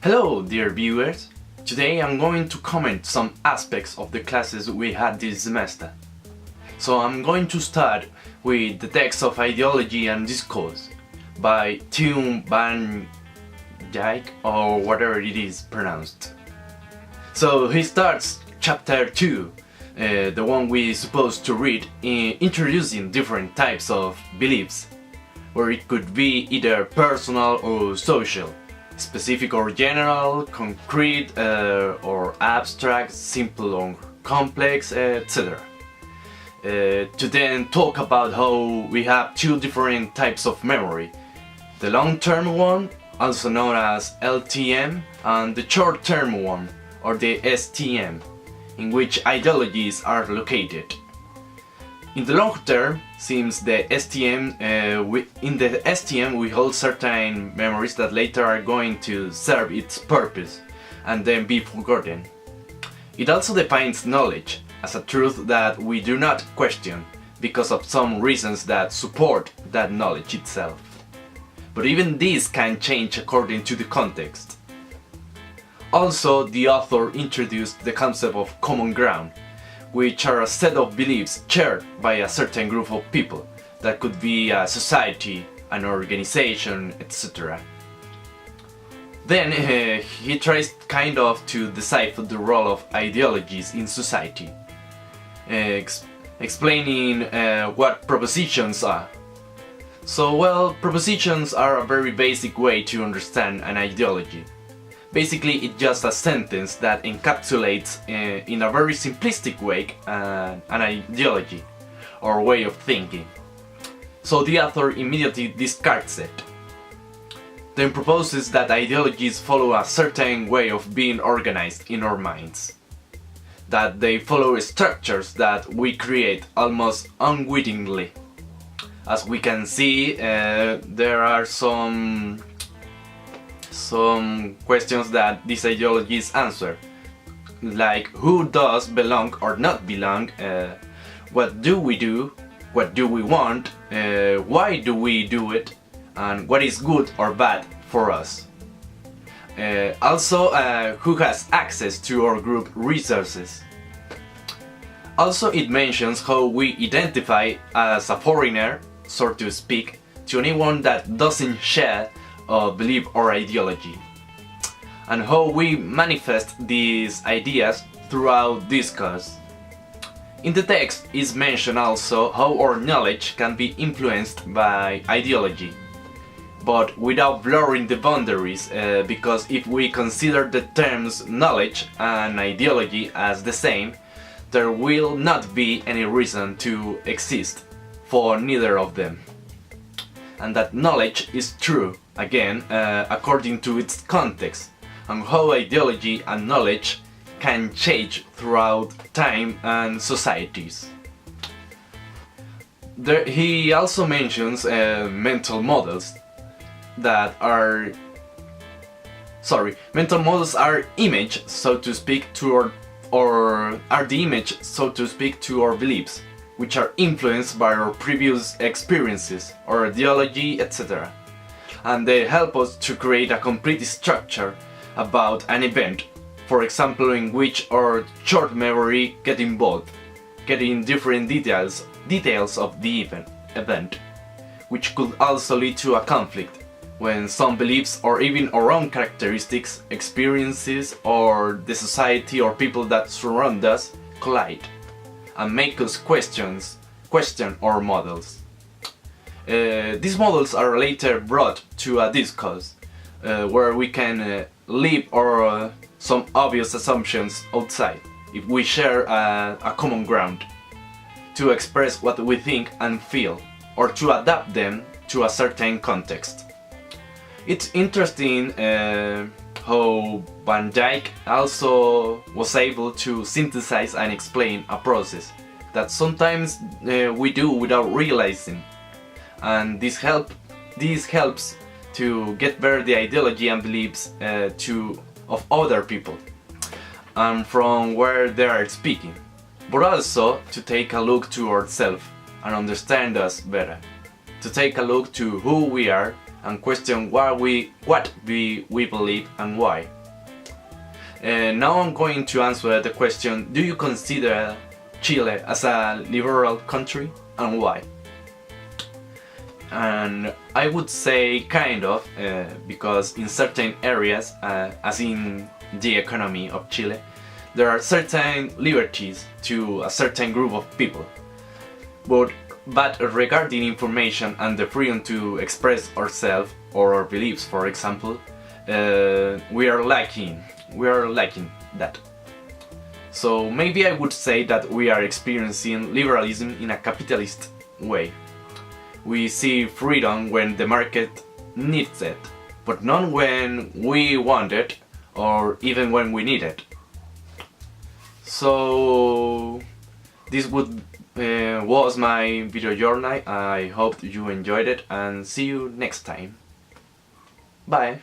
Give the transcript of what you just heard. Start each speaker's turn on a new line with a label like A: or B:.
A: Hello, dear viewers! Today I'm going to comment some aspects of the classes we had this semester. So I'm going to start with the text of Ideology and Discourse by Thum van Dijk, or whatever it is pronounced. So he starts chapter 2, the one we're supposed to read, introducing different types of beliefs, where it could be either personal or social, specific or general, concrete or abstract, simple or complex, etc. To then talk about how we have two different types of memory: the long-term one, also known as LTM, and the short-term one, or the STM, in which ideologies are located. In the long term, since the STM, in the STM we hold certain memories that later are going to serve its purpose and then be forgotten. It also defines knowledge as a truth that we do not question because of some reasons that support that knowledge itself. But even this can change according to the context. Also, the author introduced the concept of common ground, which are a set of beliefs shared by a certain group of people. That could be a society, an organization, etc. Then he tries kind of to decipher the role of ideologies in society, explaining what propositions are. So, well, propositions are a very basic way to understand an ideology. Basically, it's just a sentence that encapsulates in a very simplistic way an ideology or way of thinking. So the author immediately discards it. Then proposes that ideologies follow a certain way of being organized in our minds. That they follow structures that we create almost unwittingly. As we can see, there are some questions that these ideologies answer, like who does belong or not belong, what do we do, what do we want, why do we do it, and what is good or bad for us. Also, who has access to our group resources. Also, it mentions how we identify as a foreigner, so to speak, to anyone that doesn't share belief or ideology, and how we manifest these ideas throughout discourse. In the text is mentioned also how our knowledge can be influenced by ideology, but without blurring the boundaries, because if we consider the terms knowledge and ideology as the same, there will not be any reason to exist for neither of them. And that knowledge is true, again, according to its context, and how ideology and knowledge can change throughout time and societies. He also mentions mental models that are... mental models are image, so to speak, to or are the image, so to speak, to our beliefs, which are influenced by our previous experiences, our ideology, etc. And they help us to create a complete structure about an event, for example, in which our short memory get involved, getting different details of the event, which could also lead to a conflict, when some beliefs or even our own characteristics, experiences, or the society or people that surround us collide and make us question our models. These models are later brought to a discourse where we can leave our some obvious assumptions outside if we share a common ground to express what we think and feel, or to adapt them to a certain context. It's interesting how Van Dijk also was able to synthesize and explain a process that sometimes we do without realizing, and this helps to get better the ideology and beliefs of other people and from where they are speaking, but also to take a look to ourselves and understand us better, to take a look to who we are and question what we believe and why. Now I'm going to answer the question, do you consider Chile as a liberal country and why? And I would say kind of, because in certain areas, as in the economy of Chile, there are certain liberties to a certain group of people. But regarding information and the freedom to express ourselves or our beliefs, for example, we are lacking that. So maybe I would say that we are experiencing liberalism in a capitalist way. We see freedom when the market needs it, but not when we want it or even when we need it. So this was my video journal. I hope you enjoyed it and see you next time. Bye!